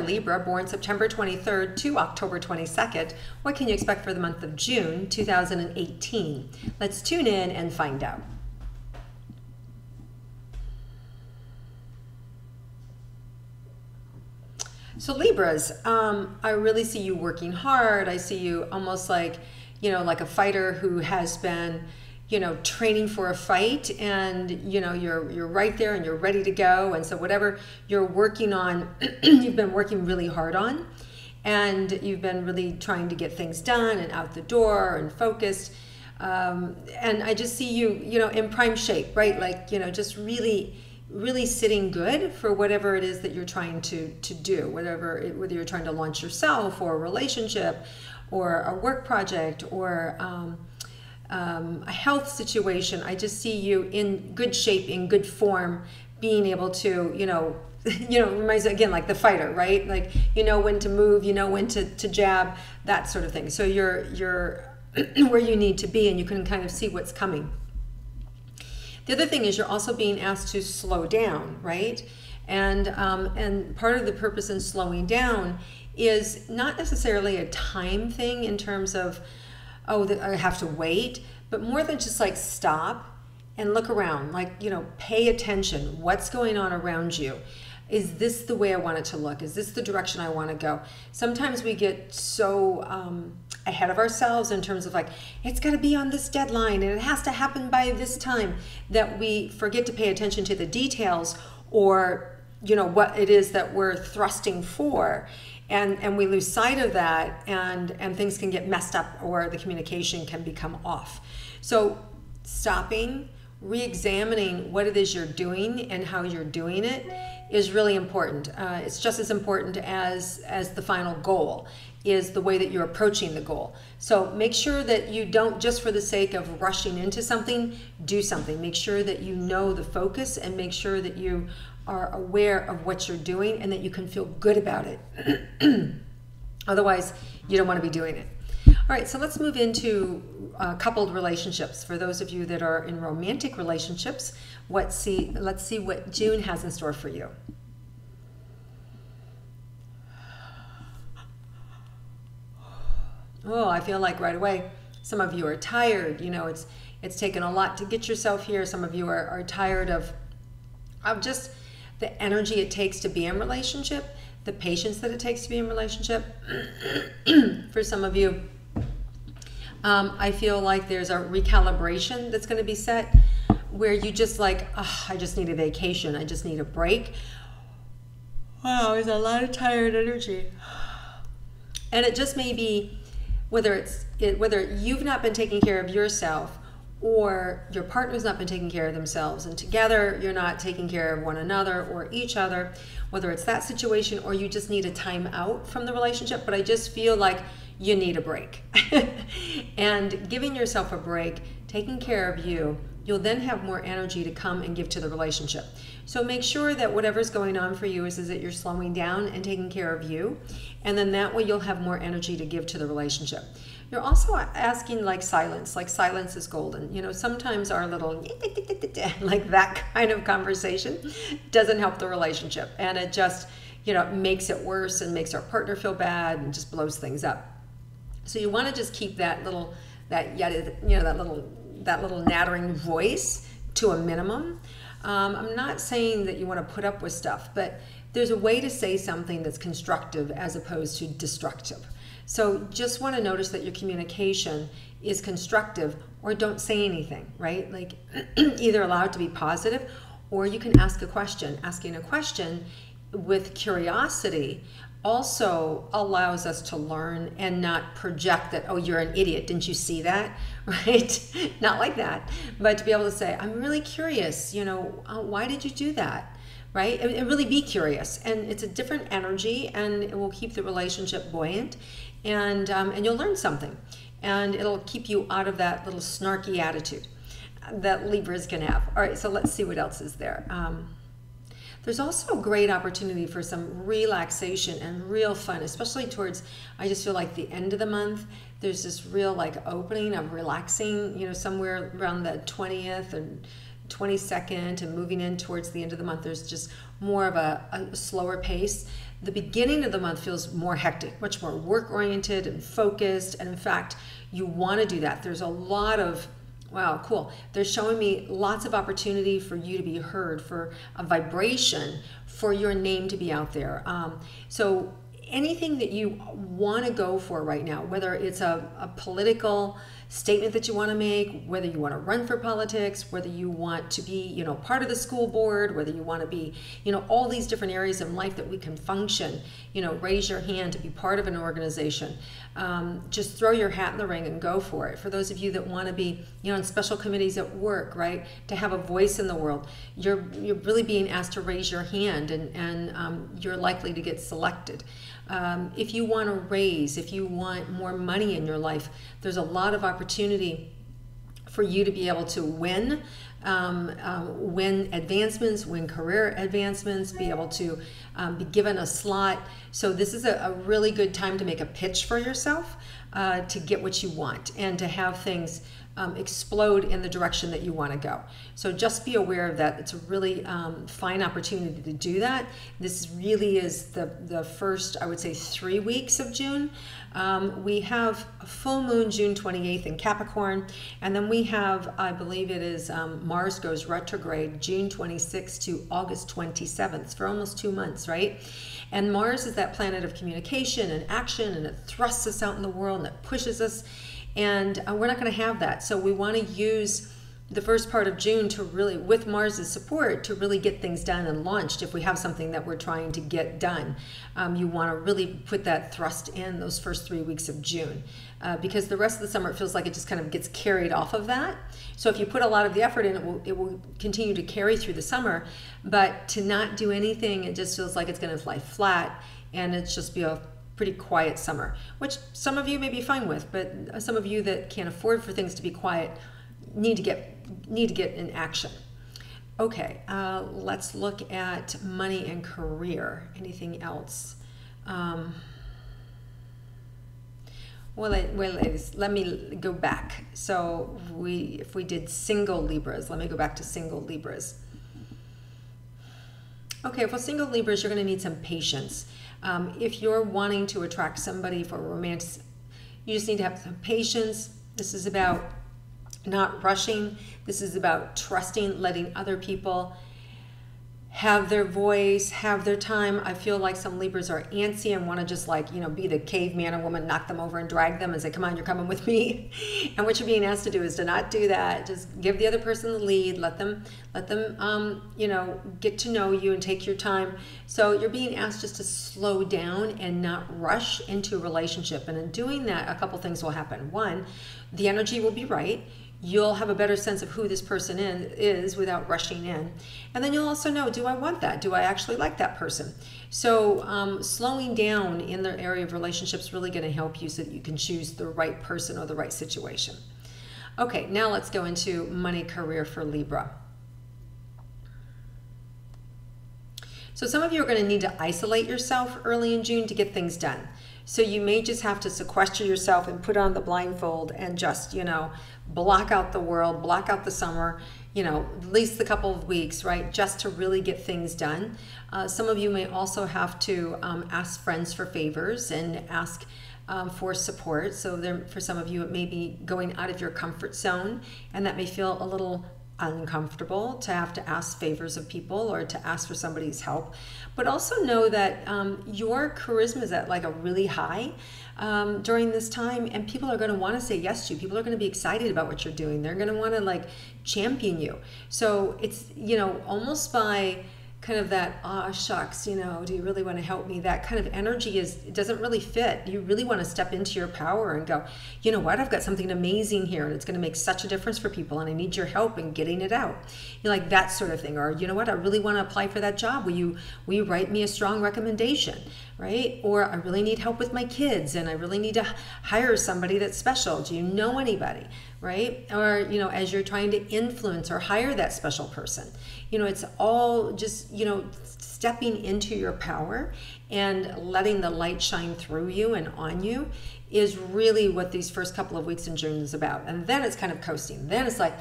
Libra, born September 23rd to October 22nd, what can you expect for the month of June 2018? Let's tune in and find out. So Libras, I really see you working hard. I see you almost like, like a fighter who has been, training for a fight, and, you're right there and you're ready to go. And so whatever you're working on, you've been working really hard on, and you've been really trying to get things done and out the door and focused. And I just see you, in prime shape, right? Like, just really sitting good for whatever it is that you're trying to do, whether you're trying to launch yourself or a relationship or a work project or a health situation. I just see you in good shape, in good form, being able to, reminds again like the fighter, right? Like, when to move, when to jab, that sort of thing. So you're where you need to be, and you can kind of see what's coming. The other thing is you're also being asked to slow down, right? And part of the purpose in slowing down is not necessarily a time thing in terms of, I have to wait, but more than just like stop and look around, like, pay attention. What's going on around you? Is this the way I want it to look? Is this the direction I want to go? Sometimes we get so ahead of ourselves in terms of like, it's got to be on this deadline and it has to happen by this time, that we forget to pay attention to the details or, what it is that we're thrusting for. And we lose sight of that, and things can get messed up, or the communication can become off. So stopping, re-examining what it is you're doing and how you're doing it is really important. It's just as important as the final goal is the way that you're approaching the goal. So make sure that you don't, just for the sake of rushing into something, do something. Make sure that you know the focus, and make sure that you are aware of what you're doing and that you can feel good about it. Otherwise, you don't want to be doing it. All right, so let's move into coupled relationships. For those of you that are in romantic relationships, let's see what June has in store for you. Oh, I feel like right away, some of you are tired. It's taken a lot to get yourself here. Some of you are tired of just the energy it takes to be in relationship, the patience that it takes to be in relationship. For some of you, I feel like there's a recalibration that's going to be set where you just like, I just need a vacation. I just need a break. Wow, there's a lot of tired energy. And it just may be whether you've not been taking care of yourself, or your partner's not been taking care of themselves, and together you're not taking care of one another or each other, whether it's that situation or you just need a time out from the relationship. But I just feel like you need a break. And giving yourself a break, taking care of you, you'll then have more energy to come and give to the relationship. So make sure that whatever's going on for you is that you're slowing down and taking care of you, and then that way you'll have more energy to give to the relationship. You're also asking like silence is golden. Sometimes our little like that kind of conversation doesn't help the relationship, and it just makes it worse and makes our partner feel bad and just blows things up. So you want to just keep that little nattering voice to a minimum. I'm not saying that you want to put up with stuff, but there's a way to say something that's constructive as opposed to destructive. So just want to notice that your communication is constructive, or don't say anything, right? Like either allow it to be positive, or you can ask a question. Asking a question with curiosity also allows us to learn and not project that, oh, you're an idiot, didn't you see that, right? Not like that, but to be able to say, I'm really curious, why did you do that, right? And really be curious, and it's a different energy, and it will keep the relationship buoyant, and you'll learn something, and it'll keep you out of that little snarky attitude that Libras can have. All right, so let's see what else is there. There's also a great opportunity for some relaxation and real fun, especially towards, I just feel like the end of the month. There's this real like opening of relaxing, somewhere around the 20th and 22nd, and moving in towards the end of the month. There's just more of a slower pace The beginning of the month feels more hectic, much more work-oriented and focused. And in fact, you want to do that. There's a lot of, wow, cool. They're showing me lots of opportunity for you to be heard, for a vibration, for your name to be out there. So anything that you want to go for right now, whether it's a political statement that you want to make, whether you want to run for politics, whether you want to be, part of the school board, whether you want to be, all these different areas in life that we can function, raise your hand to be part of an organization. Just throw your hat in the ring and go for it. For those of you that want to be, in special committees at work, right, to have a voice in the world, you're really being asked to raise your hand, and you're likely to get selected. If you want to raise, if you want more money in your life, there's a lot of opportunity for you to be able to win advancements, win career advancements, be able to be given a slot. So this is a really good time to make a pitch for yourself, to get what you want and to have things explode in the direction that you want to go. So just be aware of that. It's a really fine opportunity to do that. This really is the first, I would say, 3 weeks of June. We have a full moon June 28th in Capricorn, and then we have, I believe it is Mars goes retrograde June 26th to August 27th for almost 2 months, right? And Mars is that planet of communication and action, and it thrusts us out in the world and it pushes us. And we're not going to have that. So we want to use the first part of June to really, with Mars's support, to really get things done and launched. If we have something that we're trying to get done, you want to really put that thrust in those first 3 weeks of June, because the rest of the summer, it feels like it just kind of gets carried off of that. So if you put a lot of the effort in, it will continue to carry through the summer. But to not do anything, it just feels like it's going to lie flat, and it's just be a pretty quiet summer, which some of you may be fine with, but some of you that can't afford for things to be quiet need to get in action. Okay, let's look at money and career. Anything else? Well, ladies, let me go back. So if we did single Libras, let me go back to single Libras. Okay, for single Libras, you're going to need some patience. If you're wanting to attract somebody for romance, you just need to have some patience. This is about not rushing. This is about trusting, letting other people have their voice, have their time. I feel like some Libras are antsy and want to just be the caveman or woman, knock them over and drag them and say, come on, you're coming with me. And what you're being asked to do is to not do that. Just give the other person the lead. Let them get to know you and take your time. So you're being asked just to slow down and not rush into a relationship. And in doing that, a couple things will happen. One, the energy will be right. You'll have a better sense of who this person is without rushing in. And then you'll also know, do I want that? Do I actually like that person? So slowing down in the area of relationships is really going to help you so that you can choose the right person or the right situation. Okay, now let's go into money career for Libra. So some of you are going to need to isolate yourself early in June to get things done. So you may just have to sequester yourself and put on the blindfold and just, block out the world, block out the summer, at least a couple of weeks, right? Just to really get things done. Some of you may also have to ask friends for favors and ask for support. So for some of you, it may be going out of your comfort zone, and that may feel a little uncomfortable to have to ask favors of people or to ask for somebody's help. But also know that your charisma is at a really high during this time, and people are going to want to say yes to you. People are going to be excited about what you're doing. They're going to want to champion you. So it's almost by kind of that, ah, shucks, do you really want to help me? That kind of energy it doesn't really fit. You really want to step into your power and go, you know what, I've got something amazing here and it's going to make such a difference for people and I need your help in getting it out. That sort of thing. Or, you know what, I really want to apply for that job. Will you write me a strong recommendation, right? Or I really need help with my kids and I really need to hire somebody that's special. Do you know anybody, right? Or, as you're trying to influence or hire that special person, it's all just, stepping into your power and letting the light shine through you and on you is really what these first couple of weeks in June is about. And then it's kind of coasting. Then it's like,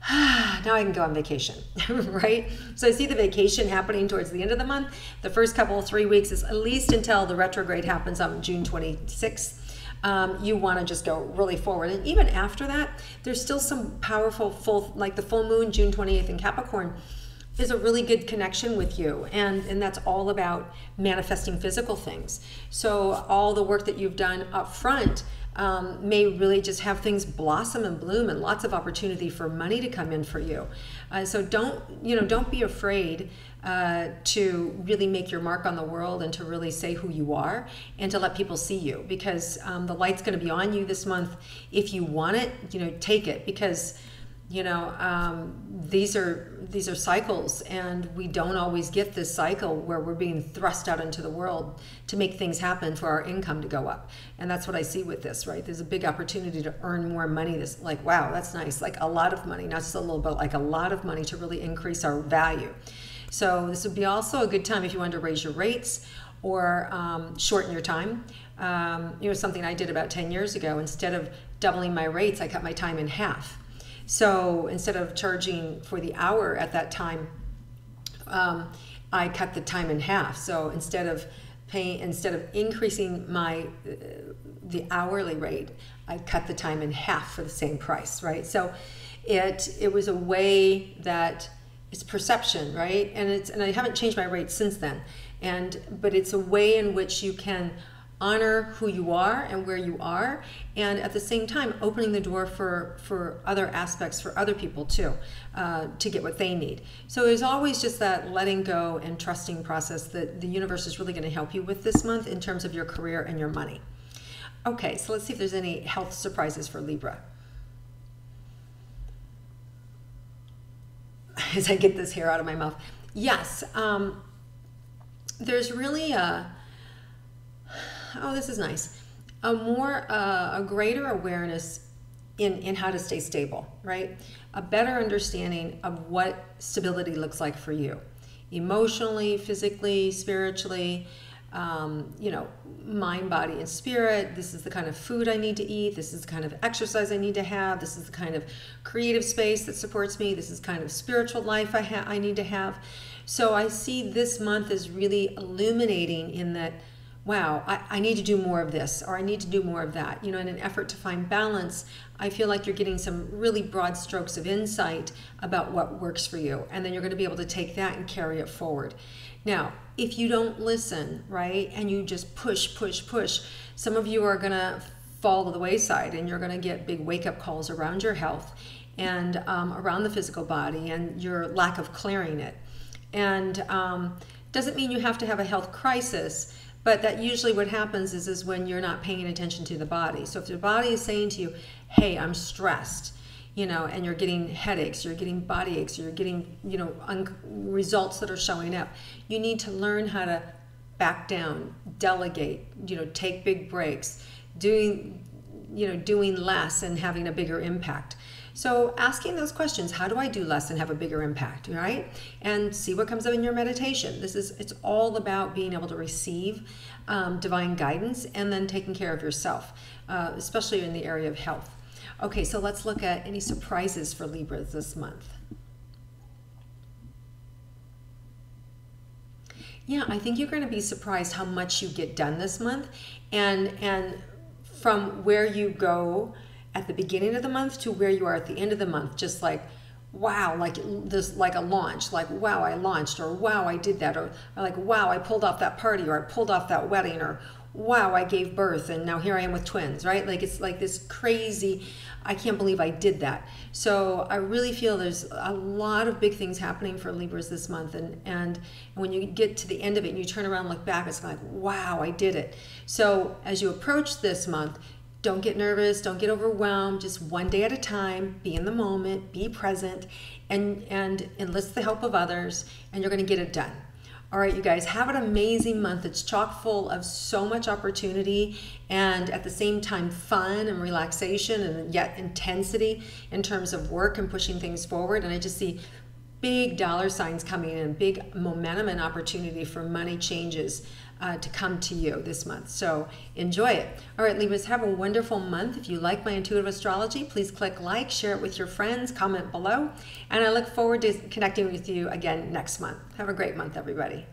now I can go on vacation, right? So I see the vacation happening towards the end of the month. The first couple, 3 weeks is at least until the retrograde happens on June 26th. You want to just go really forward. And even after that, there's still some powerful like the full moon, June 28th in Capricorn, is a really good connection with you. And that's all about manifesting physical things. So all the work that you've done up front may really just have things blossom and bloom, and lots of opportunity for money to come in for you. So don't be afraid to really make your mark on the world, and to really say who you are, and to let people see you, because the light's going to be on you this month. If you want it, take it, because these are cycles, and we don't always get this cycle where we're being thrust out into the world to make things happen for our income to go up. And that's what I see with this, right? There's a big opportunity to earn more money. This, like, wow, that's nice. Like a lot of money, not just a little bit, like a lot of money to really increase our value. So this would be also a good time if you wanted to raise your rates or shorten your time. Something I did about 10 years ago. Instead of doubling my rates, I cut my time in half. So instead of charging for the hour at that time, I cut the time in half. So instead of increasing the hourly rate, I cut the time in half for the same price, right? So it was a way that it's perception, right? And I haven't changed my rates since then. But it's a way in which you can honor who you are and where you are, and at the same time opening the door for other aspects for other people too, to get what they need. So there's always just that letting go and trusting process that the universe is really going to help you with this month in terms of your career and your money. Okay, so let's see if there's any health surprises for Libra. As I get this hair out of my mouth. Yes, there's really this is nice, a greater awareness in how to stay stable, right? A better understanding of what stability looks like for you, emotionally, physically, spiritually, mind, body, and spirit. This is the kind of food I need to eat. This is the kind of exercise I need to have. This is the kind of creative space that supports me. This is the kind of spiritual life I need to have. So I see this month as really illuminating in that, wow, I need to do more of this, or I need to do more of that. In an effort to find balance, I feel like you're getting some really broad strokes of insight about what works for you. And then you're going to be able to take that and carry it forward. Now, if you don't listen, right, and you just push, some of you are going to fall to the wayside, and you're going to get big wake-up calls around your health and around the physical body and your lack of clearing it. And doesn't mean you have to have a health crisis, but that usually what happens is when you're not paying attention to the body. So if your body is saying to you, hey, I'm stressed, and you're getting headaches, you're getting body aches, you're getting, results that are showing up, you need to learn how to back down, delegate, take big breaks, doing less and having a bigger impact. So asking those questions, how do I do less and have a bigger impact, right? And see what comes up in your meditation. It's all about being able to receive divine guidance and then taking care of yourself, especially in the area of health. Okay, so let's look at any surprises for Libras this month. Yeah, I think you're going to be surprised how much you get done this month, and from where you go at the beginning of the month to where you are at the end of the month, just like, wow, like this, like a launch, like, wow, I launched, or wow, I did that, or like, wow, I pulled off that party, or I pulled off that wedding, or wow, I gave birth, and now here I am with twins, right? Like, it's like this crazy, I can't believe I did that. So I really feel there's a lot of big things happening for Libras this month, and when you get to the end of it and you turn around and look back, it's like, wow, I did it. So as you approach this month, don't get nervous, don't get overwhelmed, just one day at a time, be in the moment, be present, and enlist the help of others, and you're going to get it done. All right, you guys, have an amazing month. It's chock full of so much opportunity, and at the same time fun and relaxation, and yet intensity in terms of work and pushing things forward. And I just see big dollar signs coming in, big momentum and opportunity for money changes to come to you this month. So enjoy it. All right, Libras, have a wonderful month. If you like my intuitive astrology, please click like, share it with your friends, comment below, and I look forward to connecting with you again next month. Have a great month, everybody.